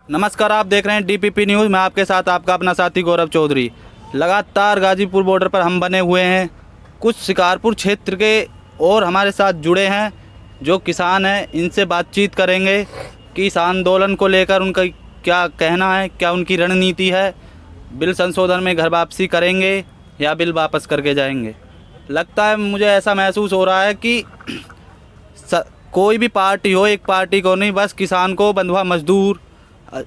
नमस्कार, आप देख रहे हैं डीपीपी न्यूज़। मैं आपके साथ आपका अपना साथी गौरव चौधरी। लगातार गाजीपुर बॉर्डर पर हम बने हुए हैं। कुछ शिकारपुर क्षेत्र के और हमारे साथ जुड़े हैं जो किसान हैं, इनसे बातचीत करेंगे कि इस आंदोलन को लेकर उनका क्या कहना है, क्या उनकी रणनीति है। बिल संशोधन में घर वापसी करेंगे या बिल वापस करके जाएंगे। लगता है मुझे ऐसा महसूस हो रहा है कि कोई भी पार्टी हो, एक पार्टी को नहीं, बस किसान को, बंधुआ मजदूर,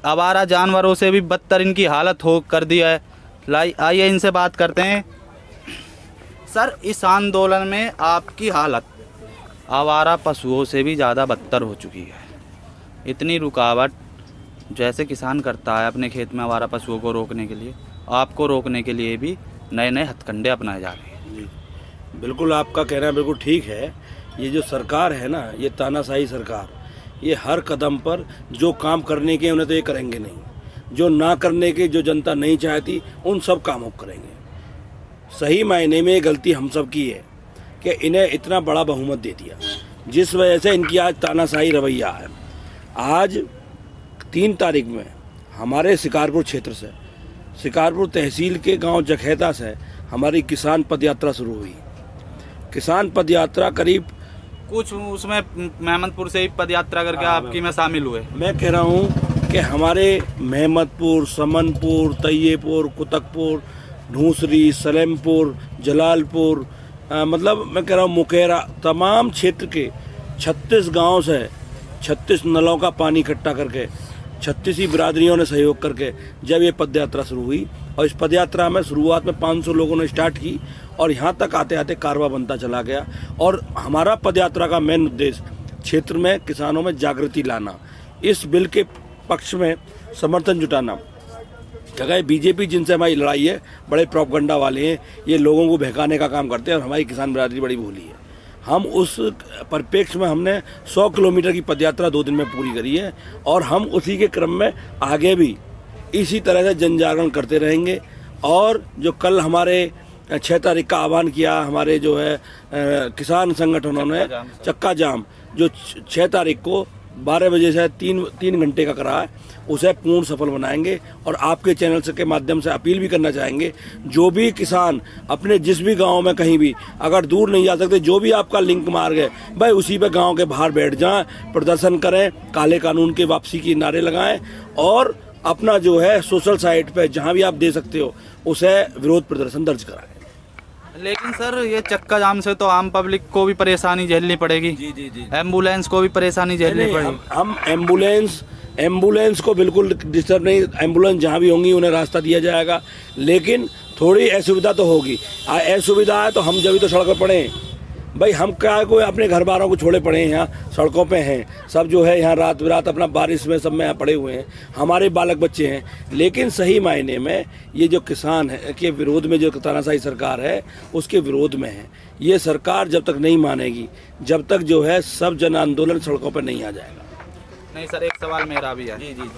आवारा जानवरों से भी बदतर इनकी हालत हो कर दिया है। आइए इनसे बात करते हैं। सर, इस आंदोलन में आपकी हालत आवारा पशुओं से भी ज़्यादा बदतर हो चुकी है। इतनी रुकावट जैसे किसान करता है अपने खेत में आवारा पशुओं को रोकने के लिए, आपको रोकने के लिए भी नए नए हथकंडे अपनाए जा रहे हैं। जी, बिल्कुल आपका कहना बिल्कुल ठीक है। ये जो सरकार है ना, ये तानाशाही सरकार, ये हर कदम पर जो काम करने के उन्हें तो ये करेंगे नहीं, जो ना करने के, जो जनता नहीं चाहती उन सब कामों को करेंगे। सही मायने में गलती हम सब की है कि इन्हें इतना बड़ा बहुमत दे दिया, जिस वजह से इनकी आज तानाशाही रवैया है। आज 3 तारीख में हमारे शिकारपुर क्षेत्र से, शिकारपुर तहसील के गांव जखेता से हमारी किसान पदयात्रा शुरू हुई। किसान पदयात्रा करीब कुछ उसमें महमदपुर से ही पदयात्रा करके आपकी में शामिल हुए। मैं कह रहा हूँ कि हमारे महमदपुर, समनपुर, तैयेपुर, कुतकपुर, ढूंसरी, सलेमपुर, जलालपुर, मतलब मैं कह रहा हूँ मुकेरा, तमाम क्षेत्र के 36 गांव से 36 नलों का पानी इकट्ठा करके 36 ही बिरादरियों ने सहयोग करके जब ये पदयात्रा शुरू हुई, और इस पदयात्रा में शुरुआत में 500 लोगों ने स्टार्ट की और यहाँ तक आते आते कारवा बनता चला गया। और हमारा पदयात्रा का मेन उद्देश्य क्षेत्र में किसानों में जागृति लाना, इस बिल के पक्ष में समर्थन जुटाना। क्या बीजेपी जिनसे हमारी लड़ाई है, बड़े प्रोपगंडा वाले हैं, ये लोगों को बहकाने का काम करते हैं और हमारी किसान बिरादरी बड़ी भोली है। हम उस परिप्रेक्ष्य में हमने 100 किलोमीटर की पदयात्रा 2 दिन में पूरी करी है और हम उसी के क्रम में आगे भी इसी तरह से जन जागरण करते रहेंगे। और जो कल हमारे 6 तारीख का आह्वान किया हमारे जो है किसान संगठनों ने, चक्का जाम, जो 6 तारीख को 12 बजे से 3 घंटे का करा है, उसे पूर्ण सफल बनाएंगे। और आपके चैनल के माध्यम से अपील भी करना चाहेंगे, जो भी किसान अपने जिस भी गांव में कहीं भी अगर दूर नहीं जा सकते, जो भी आपका लिंक मार्ग है भाई, उसी पे गांव के बाहर बैठ जाएं, प्रदर्शन करें, काले कानून के वापसी की नारे लगाएं और अपना जो है सोशल साइट पे जहां भी आप दे सकते हो उसे विरोध प्रदर्शन दर्ज कराएं। लेकिन सर, ये चक्का जाम से तो आम पब्लिक को भी परेशानी झेलनी पड़ेगी। जी जी जी, एम्बुलेंस को भी परेशानी झेलनी पड़ेगी। हम एम्बुलेंस को बिल्कुल डिस्टर्ब नहीं, एम्बुलेंस जहाँ भी होंगी उन्हें रास्ता दिया जाएगा, लेकिन थोड़ी असुविधा तो होगी। असुविधा है तो हम जब भी तो सड़क पर पड़े भाई, हम क्या कोई अपने घर बारों को छोड़े पड़े हैं, यहाँ सड़कों पे हैं सब, जो है यहाँ रात बिरात अपना बारिश में सब में यहाँ पड़े हुए हैं, हमारे बालक बच्चे हैं। लेकिन सही मायने में ये जो किसान है के विरोध में जो तानाशाही सरकार है उसके विरोध में है। ये सरकार जब तक नहीं मानेगी, जब तक जो है सब जन आंदोलन सड़कों पर नहीं आ जाएगा। नहीं सर, एक सवाल मेरा भी है। जी जी,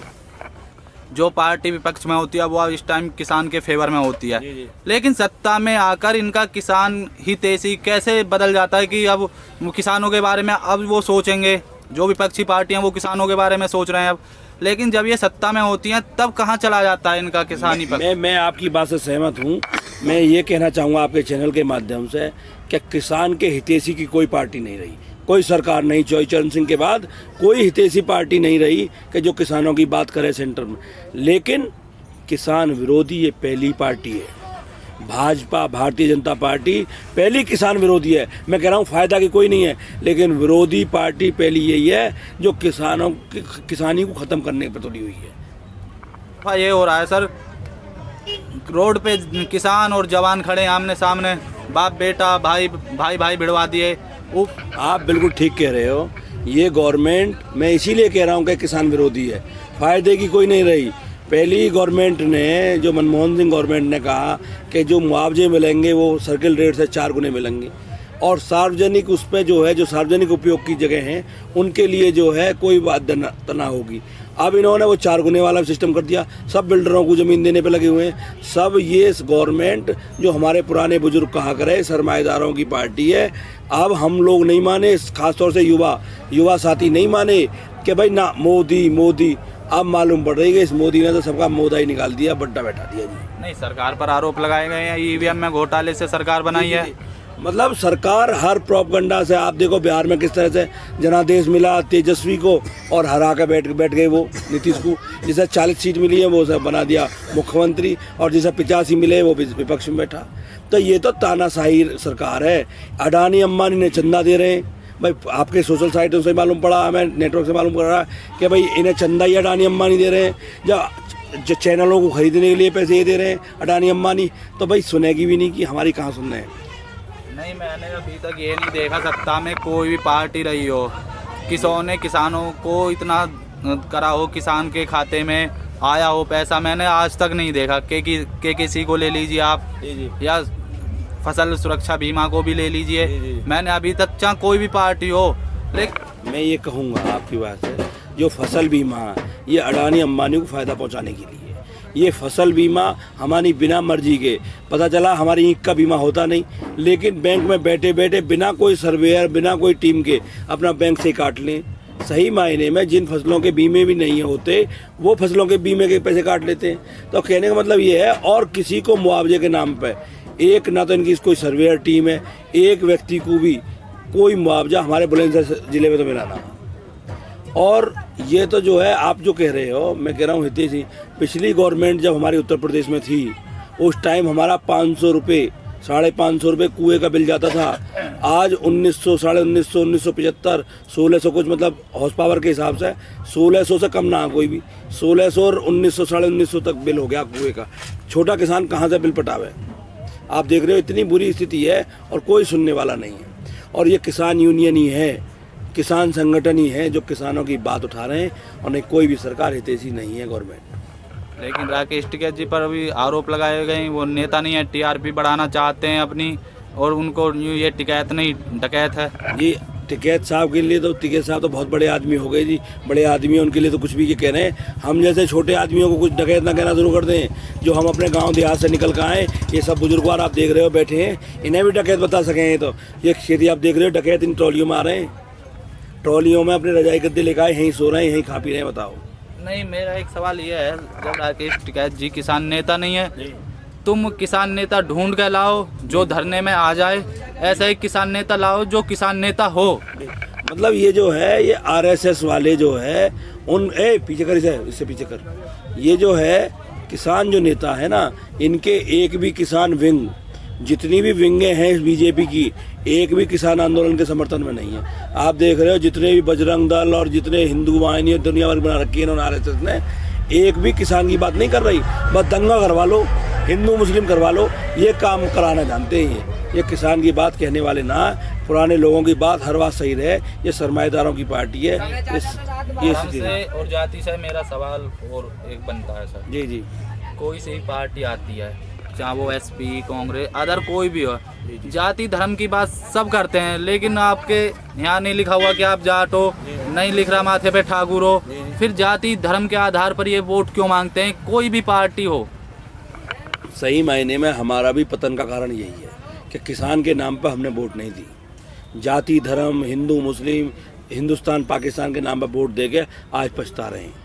जो पार्टी विपक्ष में होती है वो इस टाइम किसान के फेवर में होती है, जी। लेकिन सत्ता में आकर इनका किसान हितैषी कैसे बदल जाता है कि अब वो किसानों के बारे में अब वो सोचेंगे। जो विपक्षी पार्टियां वो किसानों के बारे में सोच रहे हैं अब, लेकिन जब ये सत्ता में होती हैं तब कहाँ चला जाता है इनका किसानी पक्ष। मैं आपकी बात से सहमत हूँ। मैं ये कहना चाहूँगा आपके चैनल के माध्यम से कि किसान के हितैषी की कोई पार्टी नहीं रही, कोई सरकार नहीं, चरण सिंह के बाद कोई हितैषी पार्टी नहीं रही कि जो किसानों की बात करे सेंटर में। लेकिन किसान विरोधी ये पहली पार्टी है। भाजपा, भारतीय जनता पार्टी पहली किसान विरोधी है। मैं कह रहा हूँ फायदा की कोई नहीं है, लेकिन विरोधी पार्टी पहली यही है जो किसानों की किसानी को ख़त्म करने पर तुली हुई है। ये हो रहा है सर, रोड पे किसान और जवान खड़े आमने सामने, बाप बेटा, भाई भिड़वा दिए। आप बिल्कुल ठीक कह रहे हो। ये गवर्नमेंट, मैं इसीलिए कह रहा हूँ कि किसान विरोधी है, फायदे की कोई नहीं रही। पहली गवर्नमेंट ने, जो मनमोहन सिंह गवर्नमेंट ने कहा कि जो मुआवजे मिलेंगे वो सर्किल रेट से 4 गुने मिलेंगे, और सार्वजनिक उस पर जो है, जो सार्वजनिक उपयोग की जगह हैं उनके लिए जो है कोई बात ना होगी। अब इन्होंने वो 4 गुने वाला सिस्टम कर दिया, सब बिल्डरों को ज़मीन देने पे लगे हुए हैं सब। ये गवर्नमेंट जो हमारे पुराने बुजुर्ग कहा करे सरमाएदारों की पार्टी है। अब हम लोग नहीं माने, खासतौर से युवा साथी नहीं माने कि भाई ना मोदी। अब मालूम पड़ रही है कि इस मोदी ने तो सबका मोदा ही निकाल दिया, बट्टा बैठा दिया जी। नहीं, सरकार पर आरोप लगाए गए हैं ईवीएम में घोटाले से सरकार बनाई है। मतलब सरकार हर प्रोपगंडा से, आप देखो बिहार में किस तरह से जनादेश मिला तेजस्वी को और हरा के बैठ गए वो नीतीश को। जिसे 40 सीट मिली है वो सब बना दिया मुख्यमंत्री, और जिसे 85 मिले वो विपक्ष में बैठा। तो ये तो तानाशाही सरकार है। अडानी अंबानी ने चंदा दे रहे हैं भाई, आपके सोशल साइटों से मालूम पड़ा, हमें नेटवर्क से मालूम पड़ रहा है कि भाई इन्हें चंदा ही अडानी अंबानी दे रहे हैं, जो चैनलों को खरीदने के लिए पैसे ये दे रहे हैं अडानी अंबानी। तो भाई सुनेगी भी नहीं कि हमारी कहाँ सुनना है। नहीं, मैंने अभी तक ये नहीं देखा सत्ता में कोई भी पार्टी रही हो किसानों को इतना करा हो, किसान के खाते में आया हो पैसा, मैंने आज तक नहीं देखा कि किसी को ले लीजिए आप, या फसल सुरक्षा बीमा को भी ले लीजिए, मैंने अभी तक चाहे कोई भी पार्टी हो। लेकिन मैं ये कहूँगा आपकी बात से, जो फसल बीमा है ये अडानी अंबानी को फ़ायदा पहुँचाने के लिए, ये फसल बीमा हमारी बिना मर्जी के, पता चला हमारी ईंख का बीमा होता नहीं, लेकिन बैंक में बैठे बैठे बिना कोई सर्वेयर बिना कोई टीम के अपना बैंक से काट लें। सही मायने में जिन फसलों के बीमे भी नहीं होते वो फसलों के बीमे के पैसे काट लेते हैं। तो कहने का मतलब ये है, और किसी को मुआवजे के नाम पे एक ना तो इनकी कोई सर्वेयर टीम है, एक व्यक्ति को भी कोई मुआवजा हमारे बुलंदशहर जिले में तो मिला ना। और ये तो जो है आप जो कह रहे हो, मैं कह रहा हूँ हितेश जी, पिछली गवर्नमेंट जब हमारे उत्तर प्रदेश में थी उस टाइम हमारा 500 रुपये 550 रुपये कुएँ का बिल जाता था। आज 1900 1950 1975 1600 कुछ, मतलब हॉर्स पावर के हिसाब से 1600 से कम ना कोई भी, 1600 और 1900 1950 तक बिल हो गया कुएँ का। छोटा किसान कहाँ से बिल पटावे? आप देख रहे हो इतनी बुरी स्थिति है और कोई सुनने वाला नहीं है। और ये किसान यूनियन ही है, किसान संगठन ही है जो किसानों की बात उठा रहे हैं, और नहीं कोई भी सरकार हितैषी नहीं है गवर्नमेंट। लेकिन राकेश टिकैत जी पर भी आरोप लगाए गए, वो नेता नहीं है, टीआरपी बढ़ाना चाहते हैं अपनी, और उनको ये टिकैत नहीं डकैत है जी। टिकैत साहब के लिए तो, टिकैत साहब तो बहुत बड़े आदमी हो गए जी, बड़े आदमी, उनके लिए तो कुछ भी ये कह रहे हैं। हम जैसे छोटे आदमियों को कुछ डकैत ना कहना शुरू कर दें, जो हम अपने गांव देहात से निकल कर आए, ये सब बुजुर्गवार आप देख रहे हो बैठे हैं, इन्हें भी डकैत बता सकें। तो ये खेती आप देख रहे हो, डकैत इन ट्रॉलियों में आ रहे हैं, ट्रॉलियों में अपने रजाई गद्दे लेकर आए, यहीं सो रहे हैं, यहीं खा पी रहे हैं। बताओ। नहीं, मेरा एक सवाल ये है, जब राकेश टिकैत जी किसान नेता नहीं है, तुम किसान नेता ढूंढ के लाओ जो धरने में आ जाए, ऐसा एक किसान नेता लाओ जो किसान नेता हो। मतलब ये जो है, ये आरएसएस वाले जो है उन पीछे कर, इससे पीछे कर, ये जो है किसान जो नेता है ना, इनके एक भी किसान विंग, जितनी भी विंगे हैं बीजेपी की, एक भी किसान आंदोलन के समर्थन में नहीं है। आप देख रहे हो जितने भी बजरंग दल और जितने हिंदू वाहिनी दुनिया भर बना रखी है इन्होंने, आरएसएस ने, एक भी किसान की बात नहीं कर रही। बस दंगा करवा लो, हिंदू मुस्लिम करवा लो, ये काम कराना जानते हैं। ये किसान की बात कहने वाले ना, पुराने लोगों की बात हर बात सही रहे, ये सरमाएदारों की पार्टी है। ये से और जाति से मेरा सवाल और एक बनता है सर। जी जी। कोई सी पार्टी आती है, चाहे वो एसपी, कांग्रेस, अदर कोई भी हो, जाति धर्म की बात सब करते हैं, लेकिन आपके यहाँ नहीं लिखा हुआ कि आप जाट हो, नहीं लिख रहा माथे पे ठाकुर हो, फिर जाति धर्म के आधार पर ये वोट क्यों मांगते हैं? कोई भी पार्टी हो। सही मायने में हमारा भी पतन का कारण यही है कि किसान के नाम पर हमने वोट नहीं दी। जाति धर्म, हिंदू मुस्लिम, हिंदुस्तान पाकिस्तान के नाम पर वोट दे के आज पछता रहे हैं।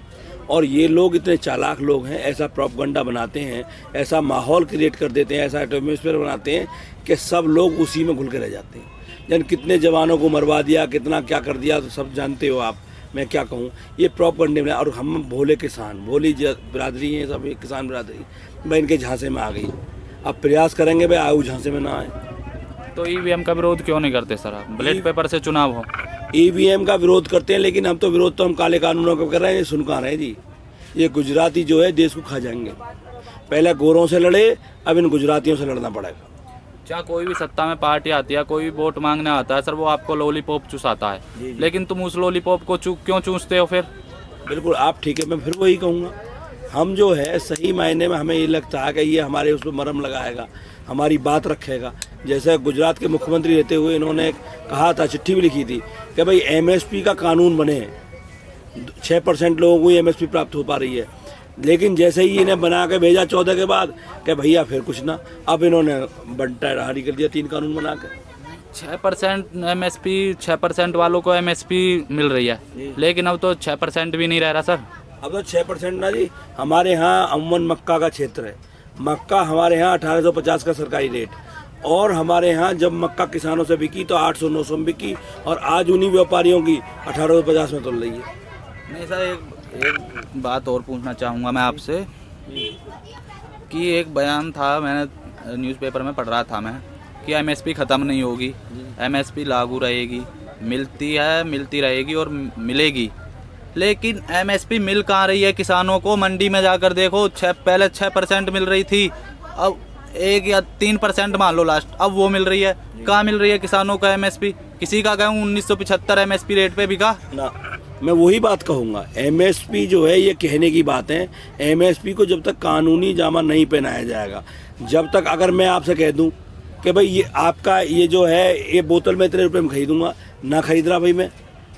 और ये लोग इतने चालाक लोग हैं, ऐसा प्रोपगंडा बनाते हैं, ऐसा माहौल क्रिएट कर देते हैं, ऐसा एटमॉस्फेयर बनाते हैं कि सब लोग उसी में घुल के रह जाते हैं। जन कितने जवानों को मरवा दिया, कितना क्या कर दिया, तो सब जानते हो आप, मैं क्या कहूँ। ये प्रॉपगंडे में, और हम भोले किसान, भोली बिरादरी हैं सब, एक किसान बिरादरी भाई इनके झांसे में आ गई। अब प्रयास करेंगे भाई आयु झांसे में ना आए। तो ईवीएम का विरोध क्यों नहीं करते सर आप? बैलेट पेपर से चुनाव हो। ईवीएम का विरोध करते हैं, लेकिन हम तो विरोध तो हम काले कानूनों का कर रहे हैं, सुन कहाँ रहे जी। ये गुजराती जो है देश को खा जाएंगे। पहले गोरों से लड़े, अब इन गुजरातियों से लड़ना पड़ेगा। चाहे कोई भी सत्ता में पार्टी आती है, कोई भी वोट मांगने आता है सर, वो आपको लॉलीपॉप चूसाता है, लेकिन तुम उस लॉलीपॉप को क्यों चूसते हो फिर? बिल्कुल आप ठीक है, मैं फिर वही कहूँगा, हम जो है सही मायने में हमें ये लगता है कि ये हमारे उस पर मरहम लगाएगा, हमारी बात रखेगा। जैसे गुजरात के मुख्यमंत्री रहते हुए इन्होंने कहा था, चिट्ठी भी लिखी थी कि भाई एमएसपी का कानून बने, 6% लोगों को एमएसपी प्राप्त हो पा रही है। लेकिन जैसे ही इन्हें बना के भेजा 14 के बाद कि भैया फिर कुछ ना, अब इन्होंने बंटा हारी कर दिया 3 कानून बना के। 6% एमएसपी, 6% वालों को एमएसपी मिल रही है, लेकिन अब तो 6% भी नहीं रह रहा सर। अब तो 6% ना जी। हमारे यहाँ अमूमन मक्का का क्षेत्र है, मक्का हमारे यहाँ 1850 का सरकारी रेट, और हमारे यहाँ जब मक्का किसानों से बिकी तो 800-900 में बिकी, और आज उन्हीं व्यापारियों की 1850 में तोल रही है। नहीं सर, एक बात और पूछना चाहूँगा मैं आपसे कि एक बयान था, मैंने न्यूज़पेपर में पढ़ रहा था मैं, कि एमएसपी ख़त्म नहीं होगी, एमएसपी लागू रहेगी, मिलती रहेगी और मिलेगी। लेकिन एमएसपी मिल कहाँ रही है किसानों को? मंडी में जाकर देखो, पहले 6% मिल रही थी, अब 1 या 3% मान लो लास्ट, अब वो मिल रही है। कहाँ मिल रही है किसानों का एमएसपी? किसी का गेहूँ 1975 एमएसपी रेट पे बिका ना। मैं वही बात कहूँगा, एमएसपी जो है ये कहने की बात है। एमएसपी को जब तक कानूनी जामा नहीं पहनाया जाएगा, जब तक, अगर मैं आपसे कह दूं कि भाई ये आपका ये जो है ये बोतल मैं इतने रुपए में खरीदूंगा, ना खरीद रहा भाई मैं,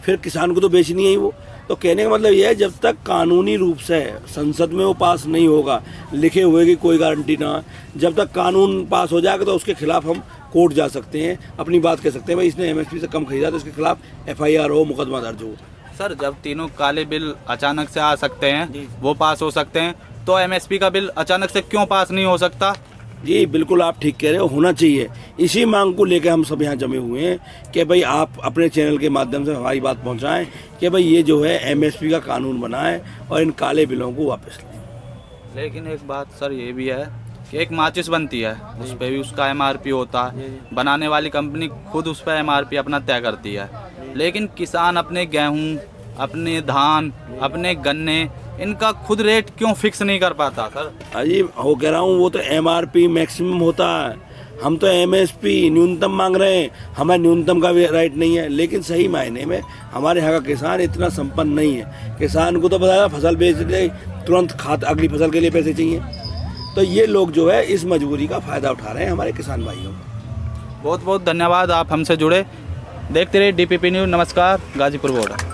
फिर किसान को तो बेचनी है ही वो। तो कहने का मतलब ये है, जब तक कानूनी रूप से संसद में वो पास नहीं होगा, लिखे हुए की कोई गारंटी ना है, जब तक कानून पास हो जाएगा तो उसके खिलाफ हम कोर्ट जा सकते हैं, अपनी बात कह सकते हैं, भाई इसने एमएसपी से कम खरीदा तो इसके खिलाफ एफआईआर हो, मुकदमा दर्ज हो। सर, जब तीनों काले बिल अचानक से आ सकते हैं, वो पास हो सकते हैं, तो एमएसपी का बिल अचानक से क्यों पास नहीं हो सकता? जी बिल्कुल, आप ठीक कह रहे हो, होना चाहिए। इसी मांग को लेकर हम सब यहाँ जमे हुए हैं कि भाई आप अपने चैनल के माध्यम से हमारी बात पहुँचाएं कि भाई ये जो है एमएसपी का कानून बनाएं और इन काले बिलों को वापस लें। लेकिन एक बात सर ये भी है कि एक माचिस बनती है, उस पर भी उसका एमआरपी होता है, बनाने वाली कंपनी खुद उस पर एमआरपी अपना तय करती है, लेकिन किसान अपने गेहूँ, अपने धान, अपने गन्ने, इनका खुद रेट क्यों फिक्स नहीं कर पाता सर? अजी हो कह रहा हूँ, वो तो एमआरपी मैक्सिमम होता है, हम तो एमएसपी न्यूनतम मांग रहे हैं, हमें न्यूनतम का भी राइट नहीं है। लेकिन सही मायने में हमारे यहाँ का किसान इतना संपन्न नहीं है। किसान को तो पता है फसल बेच दे, तुरंत अगली फसल के लिए पैसे चाहिए, तो ये लोग जो है इस मजबूरी का फ़ायदा उठा रहे हैं हमारे किसान भाइयों को। बहुत बहुत धन्यवाद, आप हमसे जुड़े। देखते रहिए डीपीपी न्यूज़। नमस्कार, गाजीपुर बॉर्डर।